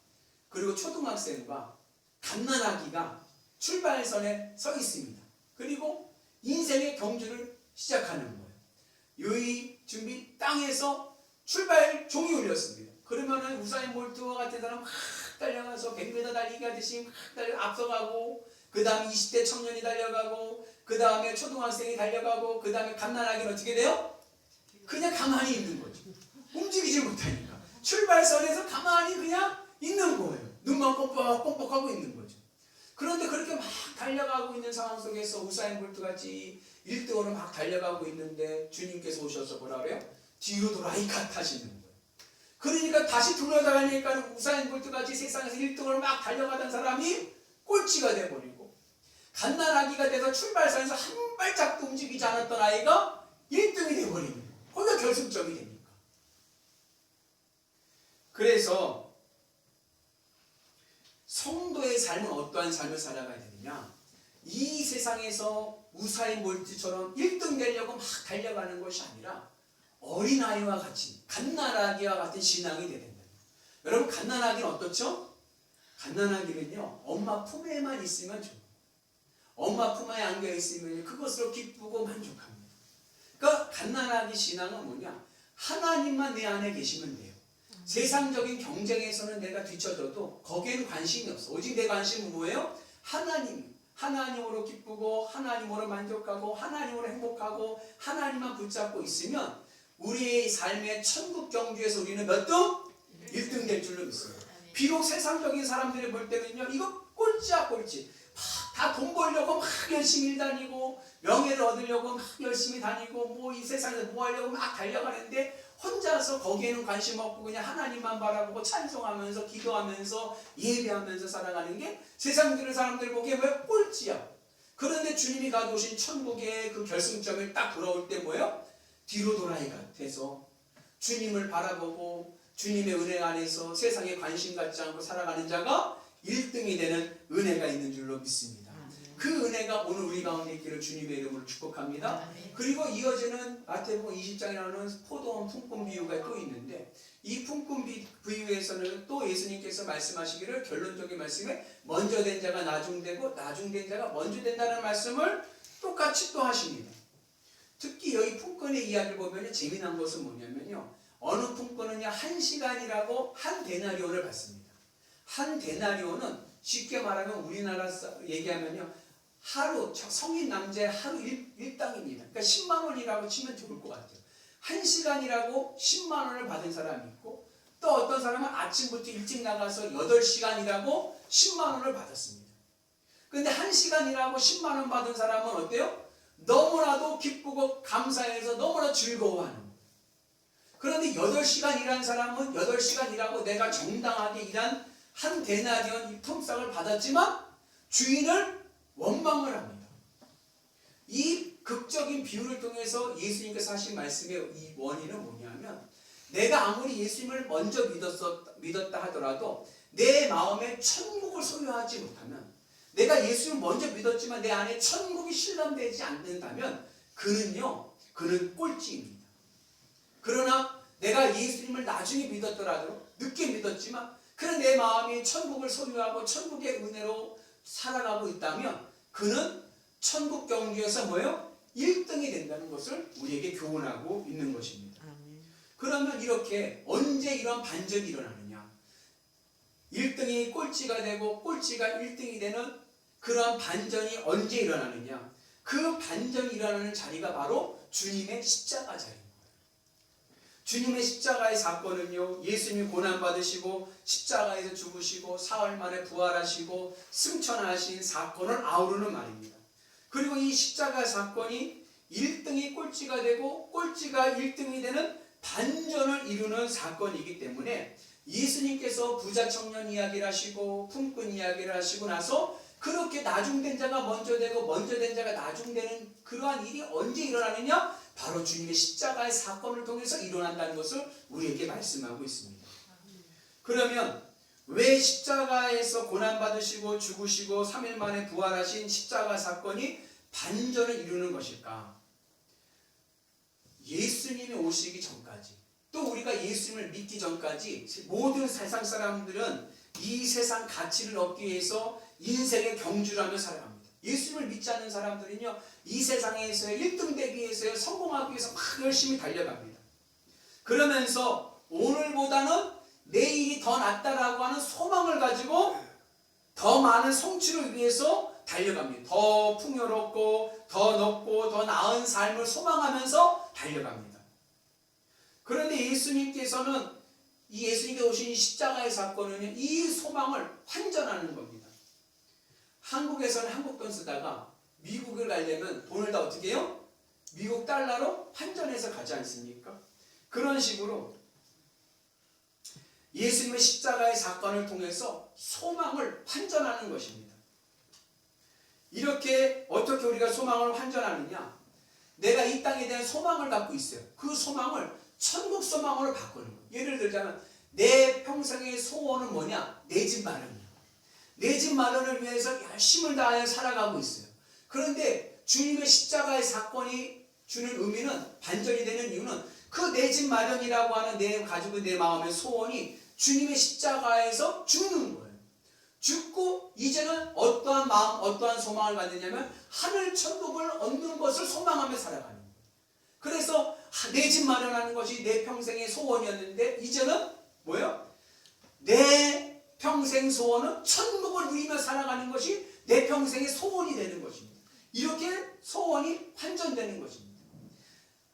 그리고 초등학생과 갓난아기가 출발선에 서 있습니다. 그리고 인생의 경주를 시작하는 거예요. 이 준비 땅에서 출발 종이 울렸습니다. 그러면은 우사인 볼트와 같은 사람 막 달려가서 100m 달리기 하듯이 막 앞서가고, 그 다음 20대 청년이 달려가고, 그 다음에 초등학생이 달려가고, 그 다음에 갓난아기는 어떻게 돼요? 그냥 가만히 있는 거죠. 움직이지 못하니까 출발선에서 가만히 그냥 있는 거예요. 눈만 뻑뻑뻑뻑하고 있는 거죠. 그런데 그렇게 막 달려가고 있는 상황 속에서 우사인 볼트 같이 1등으로 막 달려가고 있는데 주님께서 오셔서 뭐라 그래요? 뒤로 돌아이카 하시는 거예요. 그러니까 다시 돌아다니니까 우사인 볼트 같이 세상에서 1등으로 막 달려가던 사람이 꼴찌가 돼버리고, 갓난아기가 돼서 출발선에서 한 발짝도 움직이지 않았던 아이가 1등이 돼버리는 거예요. 거기가 결승점이 됩니까? 그래서 성도의 삶은 어떠한 삶을 살아가야 되느냐? 이 세상에서 우사인 볼트처럼 1등 되려고 막 달려가는 것이 아니라 어린아이와 같이 갓난아기와 같은 신앙이 되야 된다. 여러분, 갓난아기는 어떻죠? 갓난아기는요 엄마 품에만 있으면 좋아요. 엄마 품에 안겨 있으면 그것으로 기쁘고 만족합니다. 그러니까 갓난아기 신앙은 뭐냐? 하나님만 내 안에 계시면 돼요. 세상적인 경쟁에서는 내가 뒤쳐져도 거기에는 관심이 없어. 오직 내 관심은 뭐예요? 하나님으로 기쁘고 하나님으로 만족하고 하나님으로 행복하고 하나님만 붙잡고 있으면 우리의 삶의 천국 경주에서 우리는 몇 등? 1등 될 줄로 믿어요. 비록 세상적인 사람들이 볼 때는요 이거 꼴찌야 꼴찌. 다 돈 벌려고 막 열심히 다니고 명예를 얻으려고 막 열심히 다니고 뭐 이 세상에서 뭐 하려고 막 달려가는데 혼자서 거기에는 관심 없고 그냥 하나님만 바라보고 찬송하면서 기도하면서 예배하면서 살아가는 게 세상들 사람들 보기에 왜 꼴찌야. 그런데 주님이 가져오신 천국의 그 결승점을 딱 돌아올 때 뭐예요? 뒤로 돌아이가 돼서 주님을 바라보고 주님의 은혜 안에서 세상에 관심 갖지 않고 살아가는 자가 1등이 되는 은혜가 있는 줄로 믿습니다. 그 은혜가 오늘 우리 가운데 있기를 주님의 이름으로 축복합니다. 그리고 이어지는 마태복음 20장에 나오는 포도원 품꾼 비유가 또 있는데 이 품꾼 비유에서는 또 예수님께서 말씀하시기를 결론적인 말씀에 먼저 된 자가 나중되고 나중된 자가 먼저 된다는 말씀을 똑같이 또 하십니다. 특히 여기 품꾼의 이야기를 보면 재미난 것은 뭐냐면요. 어느 품꾼은요 1시간이라고 한 데나리온을 받습니다. 한 데나리온은 쉽게 말하면 우리나라 얘기하면요 하루 성인 남자의 하루 일당입니다. 그러니까 10만 원이라고 치면 좋을 것 같아요. 1시간이라고 10만 원을 받은 사람이 있고 또 어떤 사람은 아침부터 일찍 나가서 8시간이라고 10만 원을 받았습니다. 그런데 1시간이라고 10만 원 받은 사람은 어때요? 너무나도 기쁘고 감사해서 너무나 즐거워하는 거예요. 그런데 8시간 일한 사람은 8시간 일하고 내가 정당하게 일한 한 데나리온 이 품삯을 받았지만 주인을 원망을 합니다. 이 극적인 비유를 통해서 예수님께서 하신 말씀의 이 원인은 뭐냐면 내가 아무리 예수님을 먼저 믿었다 하더라도 내 마음에 천국을 소유하지 못하면, 내가 예수님을 먼저 믿었지만 내 안에 천국이 실감되지 않는다면 그는 꼴찌입니다. 그러나 내가 예수님을 나중에 믿었더라도, 늦게 믿었지만 그는 내 마음이 천국을 소유하고 천국의 은혜로 살아가고 있다면 그는 천국 경주에서 뭐예요? 1등이 된다는 것을 우리에게 교훈하고 있는 것입니다. 그러면 이렇게 언제 이런 반전이 일어나느냐? 1등이 꼴찌가 되고 꼴찌가 1등이 되는 그런 반전이 언제 일어나느냐? 그 반전이 일어나는 자리가 바로 주님의 십자가 자리입니다. 주님의 십자가의 사건은요, 예수님이 고난받으시고 십자가에서 죽으시고 사흘 만에 부활하시고 승천하신 사건을 아우르는 말입니다. 그리고 이 십자가 사건이 1등이 꼴찌가 되고 꼴찌가 1등이 되는 반전을 이루는 사건이기 때문에 예수님께서 부자 청년 이야기를 하시고 품꾼 이야기를 하시고 나서 그렇게 나중된 자가 먼저 되고 먼저 된 자가 나중되는 그러한 일이 언제 일어나느냐? 바로 주님의 십자가의 사건을 통해서 일어난다는 것을 우리에게 말씀하고 있습니다. 그러면 왜 십자가에서 고난받으시고 죽으시고 3일 만에 부활하신 십자가 사건이 반전을 이루는 것일까? 예수님이 오시기 전까지, 또 우리가 예수님을 믿기 전까지 모든 세상 사람들은 이 세상 가치를 얻기 위해서 인생의 경주를 하며 살아갑니다. 예수님을 믿지 않는 사람들은요, 이 세상에서의 1등 되기 위해서 성공하기 위해서 막 열심히 달려갑니다. 그러면서 오늘보다는 내일이 더 낫다라고 하는 소망을 가지고 더 많은 성취를 위해서 달려갑니다. 더 풍요롭고 더 높고 더 나은 삶을 소망하면서 달려갑니다. 그런데 예수님께서는 이 예수님께 오신 십자가의 사건은 이 소망을 환전하는 겁니다. 한국에서는 한국 돈 쓰다가 미국을 가려면 돈을 다 어떻게 해요? 미국 달러로 환전해서 가지 않습니까? 그런 식으로 예수님의 십자가의 사건을 통해서 소망을 환전하는 것입니다. 이렇게 어떻게 우리가 소망을 환전하느냐? 내가 이 땅에 대한 소망을 갖고 있어요. 그 소망을 천국 소망으로 바꾸는 거예요. 예를 들자면 내 평생의 소원은 뭐냐? 내 집 마련이에요. 내 집 마련을 위해서 열심을 다하여 살아가고 있어요. 그런데 주님의 십자가의 사건이 주는 의미는, 반전이 되는 이유는 그 내 집 마련이라고 하는 내 가지고 내 마음의 소원이 주님의 십자가에서 죽는 거예요. 죽고 이제는 어떠한 마음, 어떠한 소망을 갖느냐면 하늘 천국을 얻는 것을 소망하며 살아가는 거예요. 그래서 내 집 마련하는 것이 내 평생의 소원이었는데 이제는 뭐예요? 내 평생 소원은 천국을 누리며 살아가는 것이 내 평생의 소원이 되는 것입니다. 이렇게 소원이 환전되는 것입니다.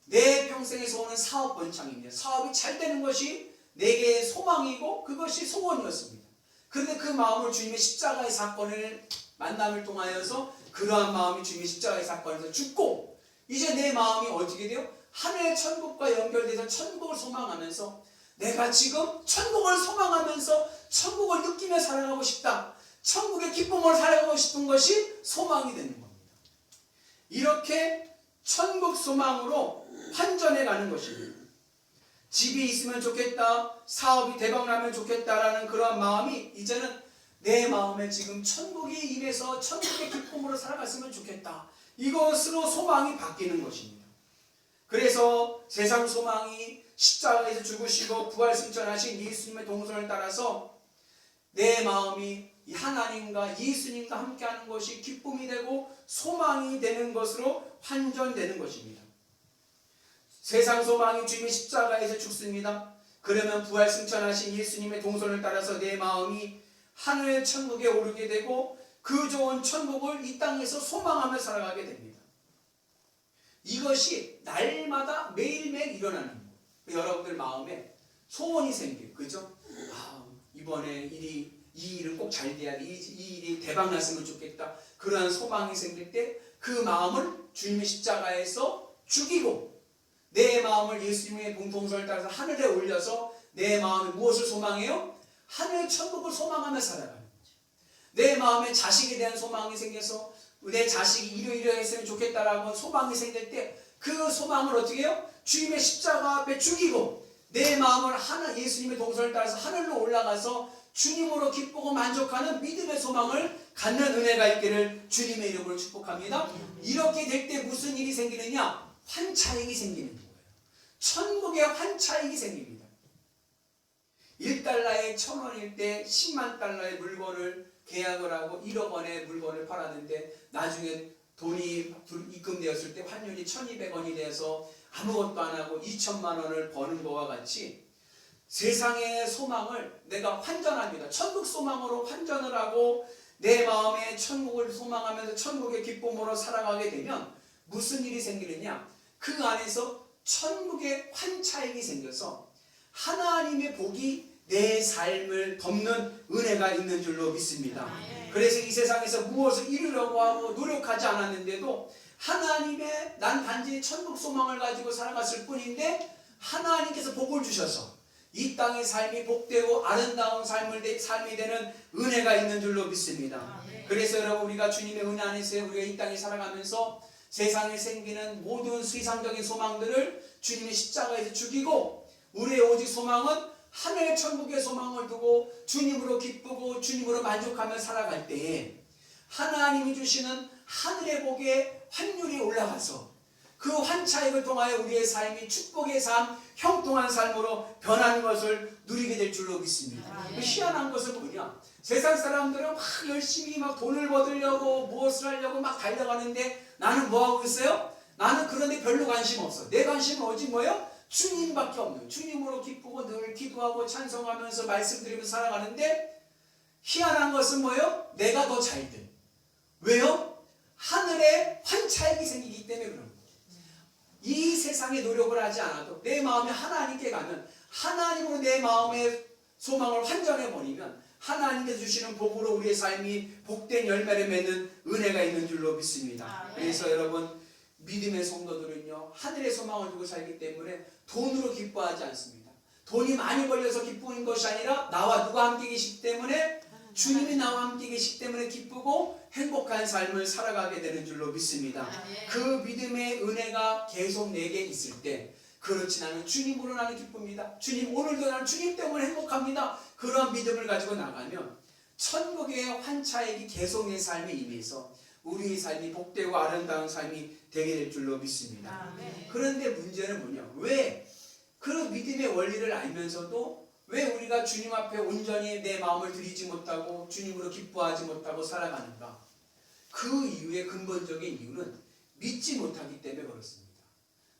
내 평생의 소원은 사업 번창입니다. 사업이 잘 되는 것이 내게 소망이고 그것이 소원이었습니다. 그런데 그 마음을 주님의 십자가의 사건을 만남을 통하여서 그러한 마음이 주님의 십자가의 사건에서 죽고 이제 내 마음이 어떻게 돼요? 하늘의 천국과 연결돼서 천국을 소망하면서 내가 지금 천국을 소망하면서 천국을 느끼며 살아가고 싶다. 천국의 기쁨을 살아가고 싶은 것이 소망이 되는 겁니다. 이렇게 천국 소망으로 환전해 가는 것입니다. 집이 있으면 좋겠다, 사업이 대박나면 좋겠다라는 그런 마음이 이제는 내 마음에 지금 천국이 임해서 천국의 기쁨으로 살아갔으면 좋겠다. 이것으로 소망이 바뀌는 것입니다. 그래서 세상 소망이 십자가에서 죽으시고 부활 승천하신 예수님의 동선을 따라서 내 마음이 하나님과 예수님과 함께하는 것이 기쁨이 되고 소망이 되는 것으로 환전되는 것입니다. 세상 소망이 주님의 십자가에서 죽습니다. 그러면 부활 승천하신 예수님의 동선을 따라서 내 마음이 하늘의 천국에 오르게 되고 그 좋은 천국을 이 땅에서 소망하며 살아가게 됩니다. 이것이 날마다 매일매일 일어나는 거예요. 여러분들 마음에 소원이 생겨요. 그죠? 이번에 이 일은 꼭 잘 돼야 돼. 이 일이 대박 났으면 좋겠다. 그러한 소망이 생길 때 그 마음을 주님의 십자가에서 죽이고 내 마음을 예수님의 동선을 따라서 하늘에 올려서 내 마음이 무엇을 소망해요? 하늘의 천국을 소망하며 살아가는 거죠. 내 마음에 자식에 대한 소망이 생겨서 내 자식이 이러이러했으면 좋겠다라고 소망이 생길 때 그 소망을 어떻게 해요? 주님의 십자가 앞에 죽이고 내 마음을 하나 예수님의 동선을 따라서 하늘로 올라가서 주님으로 기쁘고 만족하는 믿음의 소망을 갖는 은혜가 있기를 주님의 이름으로 축복합니다. 이렇게 될 때 무슨 일이 생기느냐? 환차익이 생기는 거예요. 천국의 환차익이 생깁니다. 1달러에 1,000원일 때 10만 달러의 물건을 계약을 하고 1억 원의 물건을 팔았는데 나중에 돈이 입금되었을 때 환율이 1,200원이 돼서 아무것도 안 하고 2천만 원을 버는 것과 같이 세상의 소망을 내가 환전합니다. 천국 소망으로 환전을 하고 내 마음에 천국을 소망하면서 천국의 기쁨으로 살아가게 되면 무슨 일이 생기느냐? 그 안에서 천국의 환차익이 생겨서 하나님의 복이 내 삶을 덮는 은혜가 있는 줄로 믿습니다. 그래서 이 세상에서 무엇을 이루려고 하고 노력하지 않았는데도 하나님의 난 단지 천국 소망을 가지고 살아갔을 뿐인데 하나님께서 복을 주셔서 이 땅의 삶이 복되고 아름다운 삶이 되는 은혜가 있는 줄로 믿습니다. 그래서 여러분 우리가 주님의 은혜 안에서 우리가 이 땅에 살아가면서 세상에 생기는 모든 세상적인 소망들을 주님의 십자가에서 죽이고 우리의 오직 소망은 하늘 천국의 소망을 두고 주님으로 기쁘고 주님으로 만족하며 살아갈 때에 하나님이 주시는 하늘의 복의 환율이 올라가서 그 환차익을 통하여 우리의 삶이 축복의 삶, 형통한 삶으로 변하는 것을 누리게 될 줄로 믿습니다. 희한한 것은 뭐냐? 세상 사람들은 막 열심히 막 돈을 얻으려고 무엇을 하려고 막 달려가는데 나는 뭐하고 있어요? 나는 그런데 별로 관심 없어. 내 관심은 오직 뭐예요? 주님밖에 없는, 주님으로 기쁘고 늘 기도하고 찬송하면서 말씀드리면서 살아가는데 희한한 것은 뭐예요? 내가 더 잘 돼. 왜요? 하늘에 환차익이 생기기 때문에 그런 거예요. 이 세상에 노력을 하지 않아도 내 마음에 하나님께 가면 하나님으로 내 마음의 소망을 환전해버리면 하나님께서 주시는 복으로 우리의 삶이 복된 열매를 맺는 은혜가 있는 줄로 믿습니다. 그래서 여러분 믿음의 성도들은요 하늘의 소망을 두고 살기 때문에 돈으로 기뻐하지 않습니다. 돈이 많이 벌려서 기쁘는 것이 아니라 나와 누가 함께 계시기 때문에 주님이 나와 함께 계시기 때문에 기쁘고 행복한 삶을 살아가게 되는 줄로 믿습니다. 그 믿음의 은혜가 계속 내게 있을 때 그렇지 나는 주님으로 나는 기쁩니다. 주님 오늘도 나는 주님 때문에 행복합니다. 그런 믿음을 가지고 나가면 천국의 환차익이 계속 내 삶에 임해서 우리의 삶이 복되고 아름다운 삶이 되게 될 줄로 믿습니다. 그런데 문제는 뭐냐? 왜 그 믿음의 원리를 알면서도 왜 우리가 주님 앞에 온전히 내 마음을 드리지 못하고 주님으로 기뻐하지 못하고 살아가는가? 그 이유의 근본적인 이유는 믿지 못하기 때문에 그렇습니다.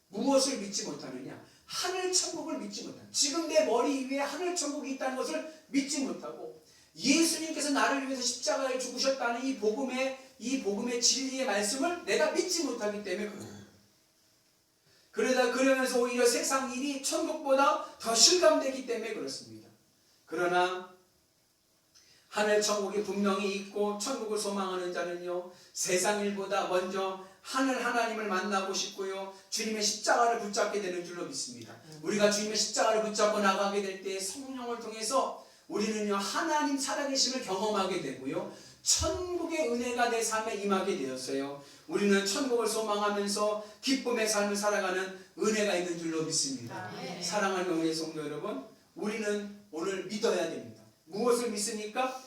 무엇을 믿지 못하느냐? 하늘 천국을 믿지 못하는, 지금 내 머리 위에 하늘 천국이 있다는 것을 믿지 못하고 예수님께서 나를 위해서 십자가에 죽으셨다는 이 복음의 진리의 말씀을 내가 믿지 못하기 때문에 그렇습니다. 그러면서 오히려 세상 일이 천국보다 더 실감되기 때문에 그렇습니다. 그러나 하늘 천국이 분명히 있고 천국을 소망하는 자는요 세상 일보다 먼저 하늘 하나님을 만나고 싶고요 주님의 십자가를 붙잡게 되는 줄로 믿습니다. 우리가 주님의 십자가를 붙잡고 나가게 될 때 성령을 통해서 우리는요 하나님 살아계심을 경험하게 되고요 천국의 은혜가 내 삶에 임하게 되었어요. 우리는 천국을 소망하면서 기쁨의 삶을 살아가는 은혜가 있는 줄로 믿습니다. 사랑하는 우리 성도 여러분, 우리는 오늘 믿어야 됩니다. 무엇을 믿습니까?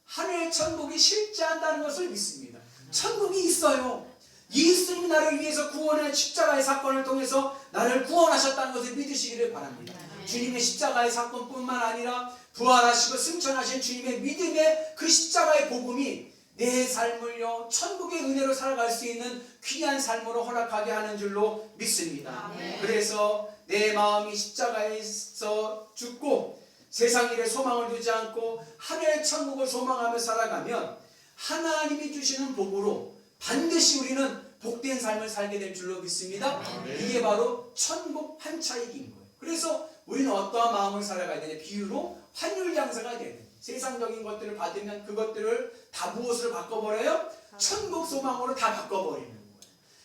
하늘 천국이 실제한다는 것을 믿습니다. 천국이 있어요. 예수님이 나를 위해서 구원의 십자가의 사건을 통해서 나를 구원하셨다는 것을 믿으시기를 바랍니다. 주님의 십자가의 사건뿐만 아니라 부활하시고 승천하신 주님의 믿음의 그 십자가의 복음이 내 삶을요 천국의 은혜로 살아갈 수 있는 귀한 삶으로 허락하게 하는 줄로 믿습니다. 그래서 내 마음이 십자가에서 죽고 세상 일에 소망을 두지 않고 하늘의 천국을 소망하며 살아가면 하나님이 주시는 복으로 반드시 우리는 복된 삶을 살게 될 줄로 믿습니다. 이게 바로 천국 환차익인 거예요. 그래서 우리는 어떠한 마음을 살아가야 되냐? 비유로 환율 장사가 돼야 돼요. 세상적인 것들을 받으면 그것들을 다 무엇으로 바꿔버려요? 천국 소망으로 다 바꿔버리는 거예요.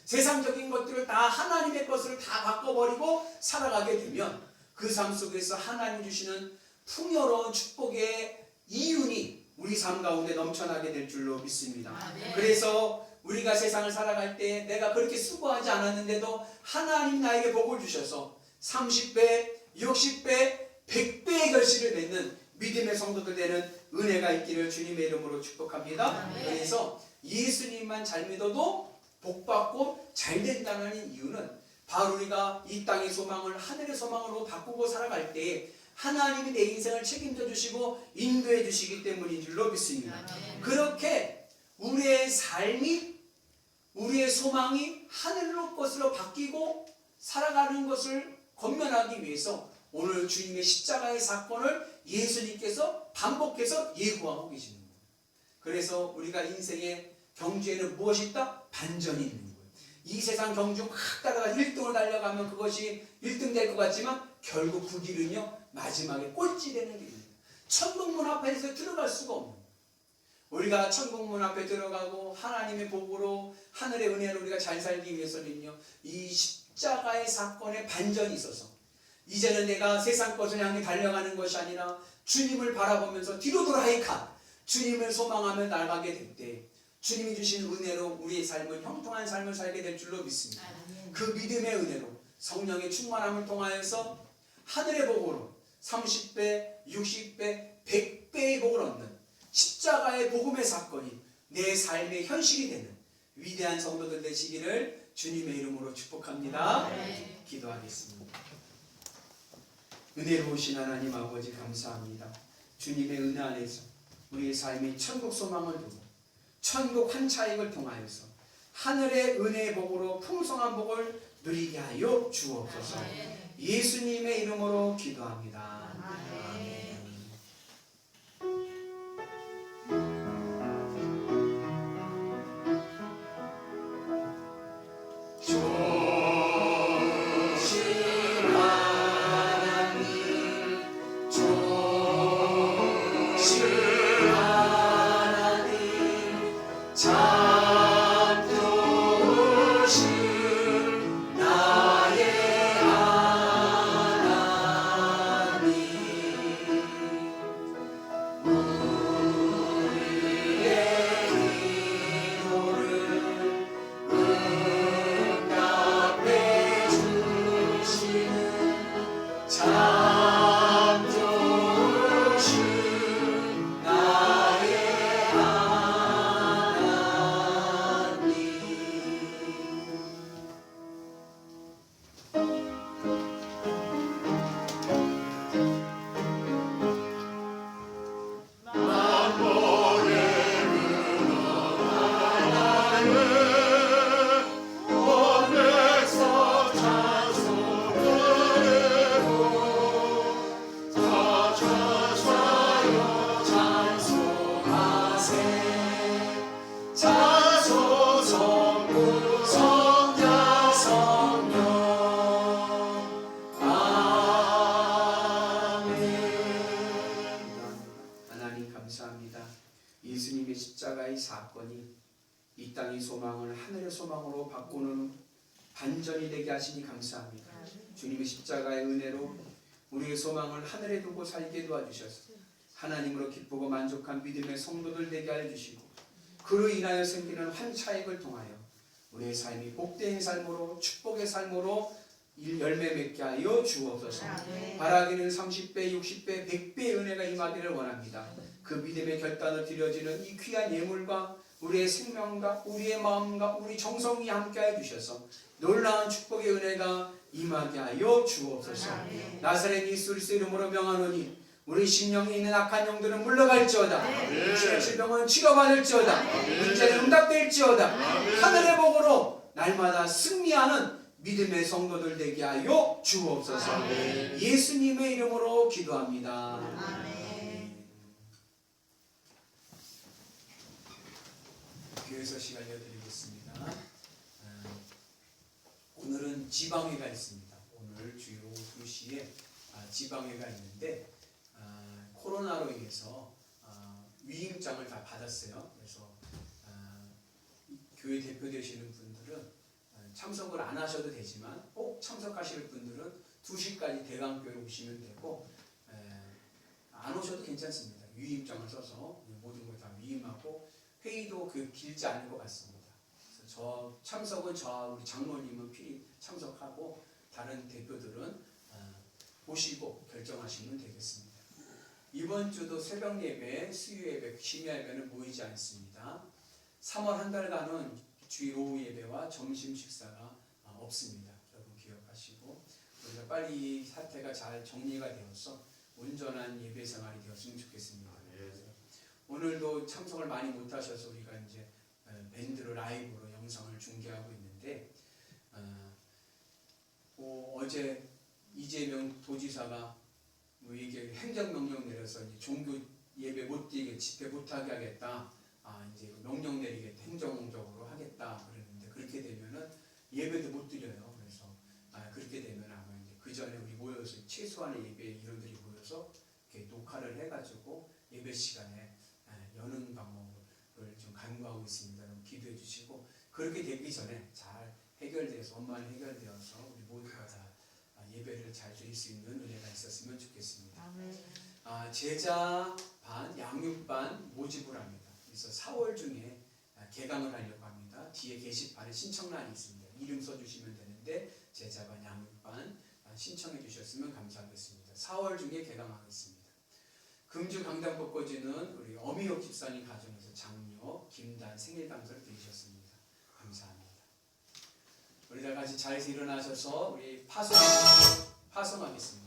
세상적인 것들을 다 하나님의 것을 다 바꿔버리고 살아가게 되면 그 삶 속에서 하나님 주시는 풍요로운 축복의 이윤이 우리 삶 가운데 넘쳐나게 될 줄로 믿습니다. 그래서 우리가 세상을 살아갈 때 내가 그렇게 수고하지 않았는데도 하나님 나에게 복을 주셔서 30배, 60배, 100배의 결실을 맺는 믿음의 성도들 되는 은혜가 있기를 주님의 이름으로 축복합니다. 그래서 예수님만 잘 믿어도 복받고 잘 된다는 이유는 바로 우리가 이 땅의 소망을 하늘의 소망으로 바꾸고 살아갈 때 하나님이 내 인생을 책임져 주시고 인도해 주시기 때문인 줄로 믿습니다. 그렇게 우리의 삶이, 우리의 소망이 하늘로 것으로 바뀌고 살아가는 것을 건면하기 위해서 오늘 주님의 십자가의 사건을 예수님께서 반복해서 예고하고 계시는 거예요. 그래서 우리가 인생의 경주에는 무엇이 있다? 반전이 있는 거예요. 이 세상 경주 막 따라가 1등으로 달려가면 그것이 1등 될 것 같지만 결국 그 길은요 마지막에 꼴찌 되는 길입니다. 천국문 앞에서 들어갈 수가 없는 거예요. 우리가 천국문 앞에 들어가고 하나님의 복으로 하늘의 은혜로 우리가 잘 살기 위해서는요 이 십자가의 사건에 반전이 있어서 이제는 내가 세상 것을 향해 달려가는 것이 아니라 주님을 바라보면서 뒤로 돌아이카 주님을 소망하며 나아가게 될 때 주님이 주신 은혜로 우리의 삶은 형통한 삶을 살게 될 줄로 믿습니다. 그 믿음의 은혜로 성령의 충만함을 통하여서 하늘의 복으로 30배, 60배, 100배의 복을 얻는 십자가의 복음의 사건이 내 삶의 현실이 되는 위대한 성도들 되시기를 주님의 이름으로 축복합니다. 기도하겠습니다. 은혜로우신 하나님 아버지 감사합니다. 주님의 은혜 안에서 우리의 삶이 천국 소망을 두고 천국 환차익을 통하여서 하늘의 은혜의 복으로 풍성한 복을 누리게 하여 주옵소서. 예수님의 이름으로 기도합니다. 아멘. 예수님의 십자가의 사건이 이 땅의 소망을 하늘의 소망으로 바꾸는 반전이 되게 하시니 감사합니다. 주님의 십자가의 은혜로 우리의 소망을 하늘에 두고 살게 도와주셔서 하나님으로 기쁘고 만족한 믿음의 성도들 되게 하여 주시고 그로 인하여 생기는 환차익을 통하여 우리의 삶이 복된 삶으로 축복의 삶으로 열매 맺게 하여 주옵소서. 바라기는 30배, 60배, 100배의 은혜가 임하기를 원합니다. 그 믿음의 결단을 드려지는 이 귀한 예물과 우리의 생명과 우리의 마음과 우리 정성이 함께하여 주셔서 놀라운 축복의 은혜가 임하게 하여 주옵소서. 나사렛 예수 그리스도 이름으로 명하노니 우리 심령에 있는 악한 영들은 물러갈지어다. 육신의 질병은 치료받을지어다. 문제는 응답될지어다. 하늘의 복으로 날마다 승리하는 믿음의 성도들 되게 하여 주옵소서. 예수님의 이름으로 기도합니다. 교회에서 시간 알려드리겠습니다. 오늘은 지방회가 있습니다. 오늘 주요 2시에 지방회가 있는데 코로나로 인해서 위임장을 다 받았어요. 그래서 교회 대표 되시는 분들은 참석을 안 하셔도 되지만 꼭 참석하실 분들은 2시까지 대강교회 오시면 되고 안 오셔도 괜찮습니다. 위임장을 써서 모든 걸 다 위임하고 회의도 길지 않을 것 같습니다. 그래서 저 참석은 우리 장로님은 필히 참석하고 다른 대표들은 보시고 결정하시면 되겠습니다. 이번 주도 새벽 예배, 수요 예배, 심야 예배는 모이지 않습니다. 3월 한 달간은 주일 오후 예배와 점심 식사가 없습니다. 여러분 기억하시고 우리가 빨리 이 사태가 잘 정리가 되어서 온전한 예배 생활이 되었으면 좋겠습니다. 오늘도 참석을 많이 못하셔서 우리가 이제 밴드로 라이브로 영상을 중계하고 있는데 어제 이재명 도지사가 뭐 이게 행정명령 내려서 이제 종교 예배 못 드리게 집회 못하게 하겠다. 이제 명령 내리겠다. 행정적으로 하겠다 그랬는데 그렇게 되면은 예배도 못 드려요. 그래서 그렇게 되면 아마 이제 그 전에 우리 모여서 최소한의 예배 인원들이 모여서 이렇게 녹화를 해가지고 예배 시간에 여는 방법을 좀 간구하고 있습니다. 기도해 주시고 그렇게 되기 전에 잘 해결돼서 원만히 해결되어서 우리 모두가 다 예배를 잘 드릴 수 있는 은혜가 있었으면 좋겠습니다. 제자 반, 양육반 모집을 합니다. 그래서 4월 중에 개강을 하려고 합니다. 뒤에 게시판에 신청란이 있습니다. 이름 써주시면 되는데 제자반, 양육반 신청해 주셨으면 감사하겠습니다. 4월 중에 개강하겠습니다. 금주 강단 벚꽃지는 우리 어미옥 집사님 가정에서 장녀 김단 생일 방송을 드리셨습니다. 감사합니다. 우리 다 같이 자리에서 일어나셔서 우리 파송하겠습니다.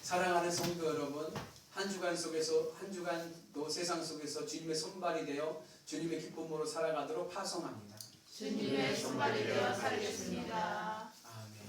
사랑하는 성도 여러분, 한 주간도 세상 속에서 주님의 손발이 되어 주님의 기쁨으로 살아가도록 파송합니다. 주님의 손발이 되어 살겠습니다. 아멘.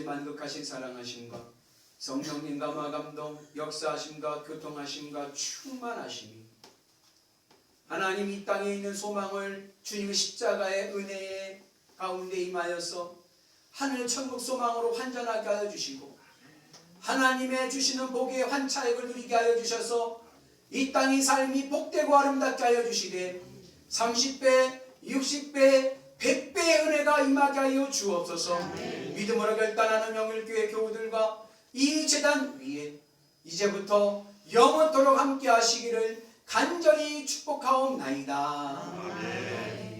만극하신 사랑하심과 성령님과 마감동 역사하심과 교통하심과 충만하심이 하나님 이 땅에 있는 소망을 주님의 십자가의 은혜의 가운데 임하여서 하늘 천국 소망으로 환전하게 하여 주시고 하나님의 주시는 복의 환차액을 누리게 하여 주셔서 이 땅의 삶이 복되고 아름답게 하여 주시되 30배, 60배, 100배의 은혜가 임하게 하여 주옵소서. 믿음으로 결단하는 영일교회 교우들과 이 제단 위에 이제부터 영원토록 함께 하시기를 간절히 축복하옵나이다. 아멘.